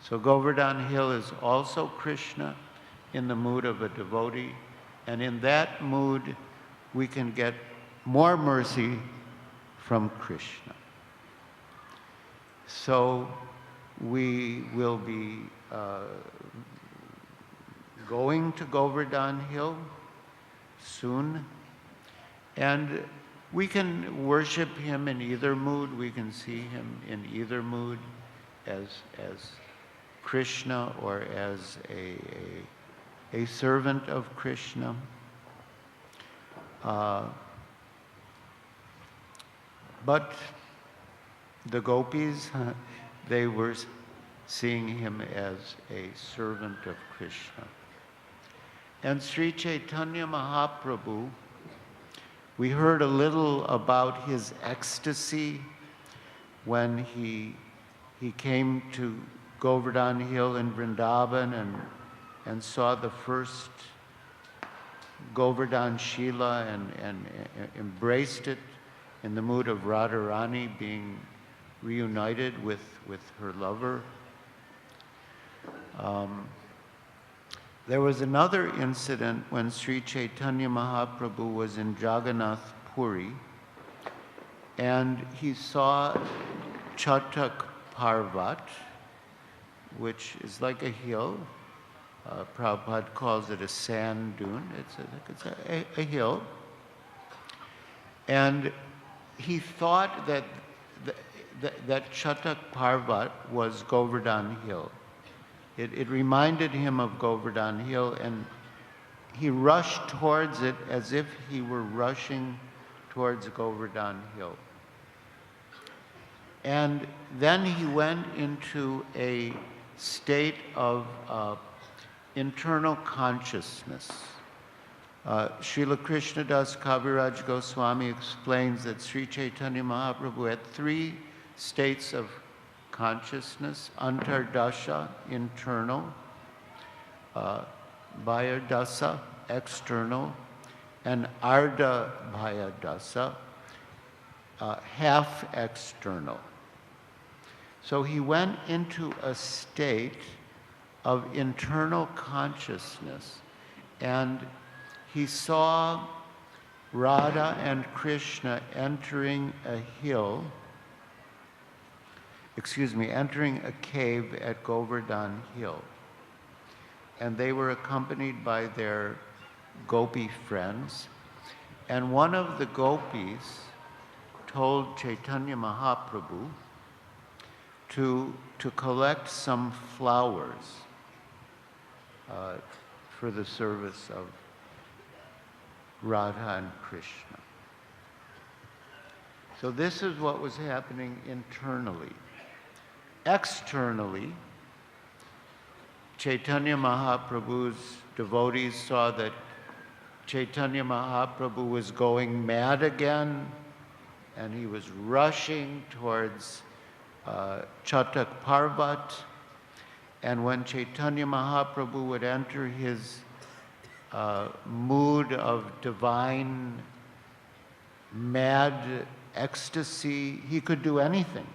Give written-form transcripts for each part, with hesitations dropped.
So Govardhan Hill is also Krishna in the mood of a devotee, and in that mood we can get more mercy from Krishna. So we will be going to Govardhan Hill soon, and we can worship him in either mood. We can see him in either mood as Krishna or as a servant of Krishna. But the gopis, they were seeing him as a servant of Krishna. And Sri Chaitanya Mahaprabhu, we heard a little about his ecstasy when he came to Govardhan Hill in Vrindavan and saw the first Govardhan Shila and embraced it in the mood of Radharani being reunited with her lover. There was another incident when Sri Chaitanya Mahaprabhu was in Jagannath Puri, and he saw Chatak Parvat, which is like a hill. Prabhupada calls it a sand dune. It's a hill. And he thought that Chatak Parvat was Govardhan Hill. It reminded him of Govardhan Hill, and he rushed towards it as if he were rushing towards Govardhan Hill. And then he went into a state of internal consciousness. Srila Krishnadas Kaviraj Goswami explains that Sri Chaitanya Mahaprabhu had three states of consciousness: antardasha, internal; bhayadasa, external; and ardha bhayadasa, half external. So he went into a state of internal consciousness, and he saw Radha and Krishna entering a cave at Govardhan Hill. And they were accompanied by their gopi friends. And one of the gopis told Chaitanya Mahaprabhu to collect some flowers for the service of Radha and Krishna. So this is what was happening internally. Externally, Chaitanya Mahaprabhu's devotees saw that Chaitanya Mahaprabhu was going mad again, and he was rushing towards Chatak Parvat. And when Chaitanya Mahaprabhu would enter his mood of divine, mad ecstasy, he could do anything.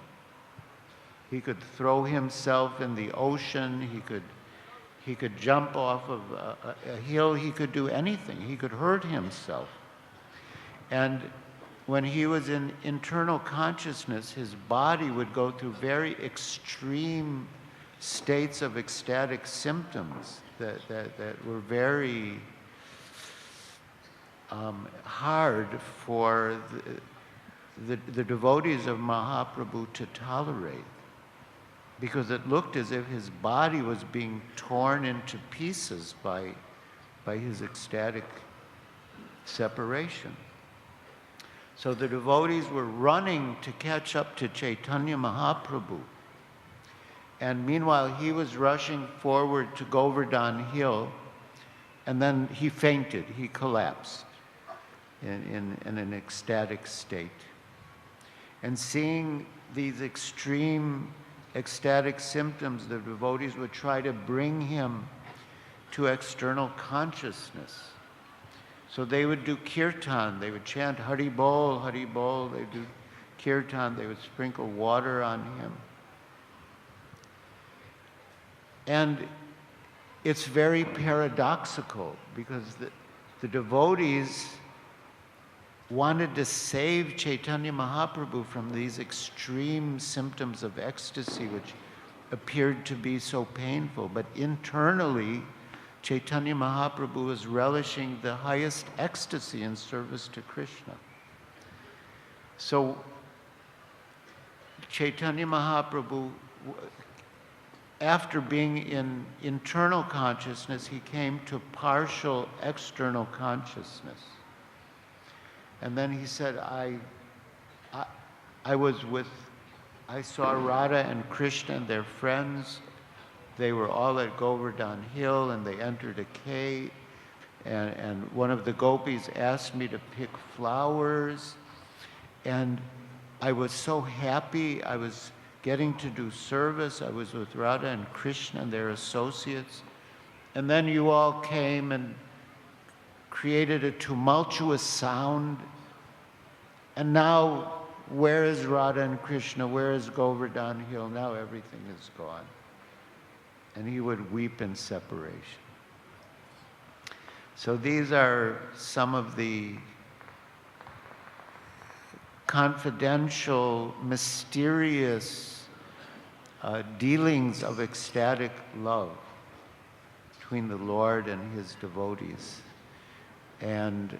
He could throw himself in the ocean. He could jump off of a hill. He could do anything. He could hurt himself. And when he was in internal consciousness, his body would go through very extreme states of ecstatic symptoms that were very hard for the devotees of Mahaprabhu to tolerate, because it looked as if his body was being torn into pieces by his ecstatic separation. So the devotees were running to catch up to Chaitanya Mahaprabhu. And meanwhile, he was rushing forward to Govardhan Hill, and then he fainted, he collapsed in an ecstatic state. And seeing these extreme ecstatic symptoms, the devotees would try to bring him to external consciousness. So they would do kirtan, they would chant Hari Bol, Hari Bol, they would do kirtan, they would sprinkle water on him. And it's very paradoxical because the devotees wanted to save Chaitanya Mahaprabhu from these extreme symptoms of ecstasy, which appeared to be so painful. But internally, Chaitanya Mahaprabhu was relishing the highest ecstasy in service to Krishna. So Chaitanya Mahaprabhu, after being in internal consciousness, he came to partial external consciousness. And then he said, I saw Radha and Krishna and their friends. They were all at Govardhan Hill, and they entered a cave. And one of the gopis asked me to pick flowers. And I was so happy. I was getting to do service. I was with Radha and Krishna and their associates. And then you all came and created a tumultuous sound. And now, where is Radha and Krishna? Where is Govardhan Hill? Now everything is gone. And he would weep in separation. So these are some of the confidential, mysterious dealings of ecstatic love between the Lord and his devotees. And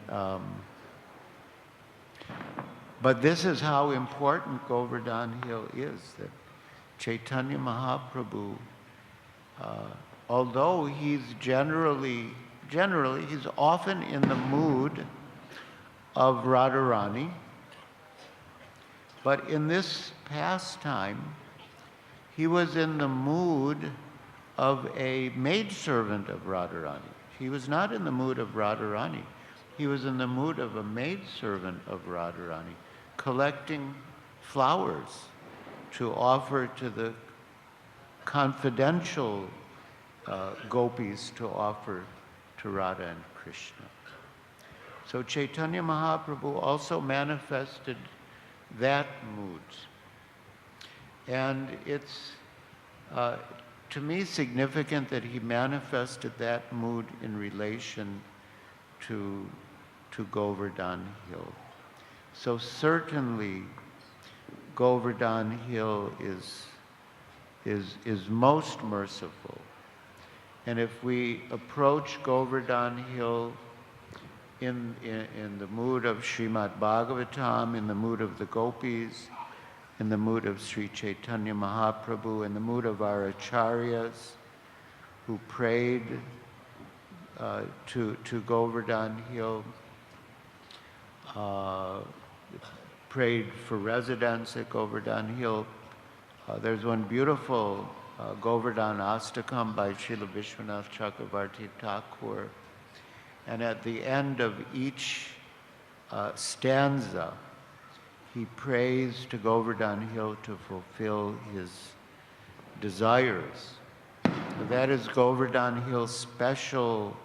but this is how important Govardhan Hill is, that Chaitanya Mahaprabhu, although he's generally he's often in the mood of Radharani, but in this pastime, he was in the mood of a maidservant of Radharani. He was not in the mood of Radharani. He was in the mood of a maidservant of Radharani, collecting flowers to offer to the confidential gopis to offer to Radha and Krishna. So Chaitanya Mahaprabhu also manifested that mood. And it's, to me, significant that he manifested that mood in relation to Govardhan Hill. So certainly, Govardhan Hill is most merciful. And if we approach Govardhan Hill in the mood of Srimad Bhagavatam, in the mood of the gopis, in the mood of Sri Chaitanya Mahaprabhu, in the mood of our acharyas who prayed to Govardhan Hill, prayed for residence at Govardhan Hill. There's one beautiful Govardhan Astakam by Srila Vishwanath Chakravarti Thakur. And at the end of each stanza, he prays to Govardhan Hill to fulfill his desires. That is Govardhan Hill's special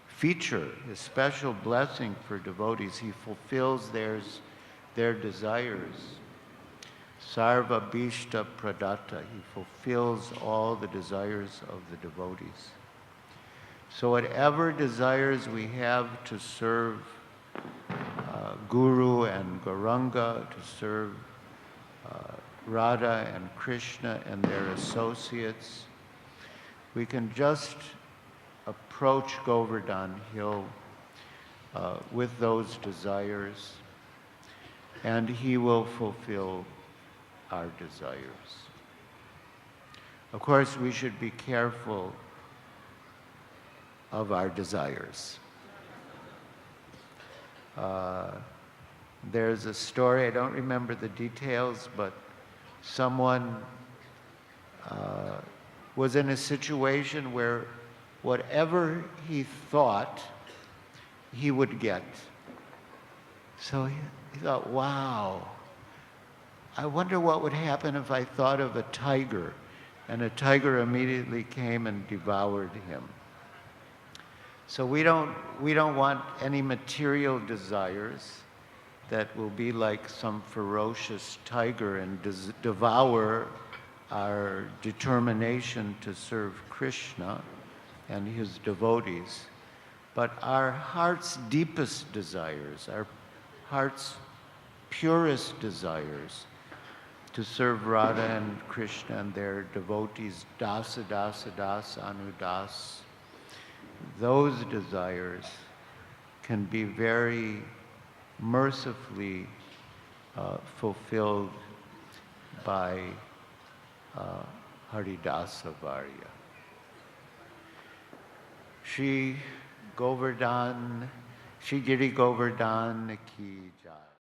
feature, his special blessing for devotees. He fulfills their desires. Sarva Bhishta Pradatta. He fulfills all the desires of the devotees. So whatever desires we have to serve Guru and Gauranga, to serve Radha and Krishna and their associates, we can just approach Govardhan Hill with those desires, and he will fulfill our desires. Of course, we should be careful of our desires. There's a story, I don't remember the details, but someone was in a situation where whatever he thought he would get. So he thought, wow, I wonder what would happen if I thought of a tiger, and a tiger immediately came and devoured him. So we don't want any material desires that will be like some ferocious tiger and devour our determination to serve Krishna and his devotees, but our heart's deepest desires, our heart's purest desires to serve Radha and Krishna and their devotees, dasa, dasa, dasa, anudas, those desires can be very mercifully fulfilled by Haridasa Varya. Shri Govardhan, Shri Giri Govardhan ki jai.